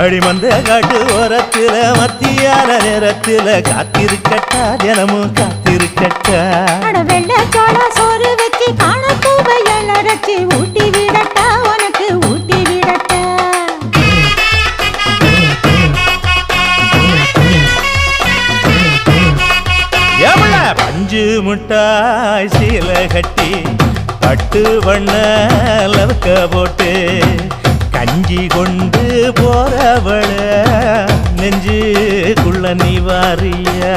அடிமந்த காட்டு ஓரத்துல மத்தியான நேரத்துல காத்திருக்கட்டா தினமும் காத்திருக்கட்டா வெள்ளை சோள சோறு வச்சு காண பூவையல் அரைச்சி ஊட்டி விடட்டா உனக்கு ஊட்டி விடட்டா பஞ்சு முட்டாய் சீல கட்டி பட்டு வண்ண லவக்க போட்டு கஞ்சி கொண்டு போறவள நெஞ்சுக்குள்ள நீ வாரியா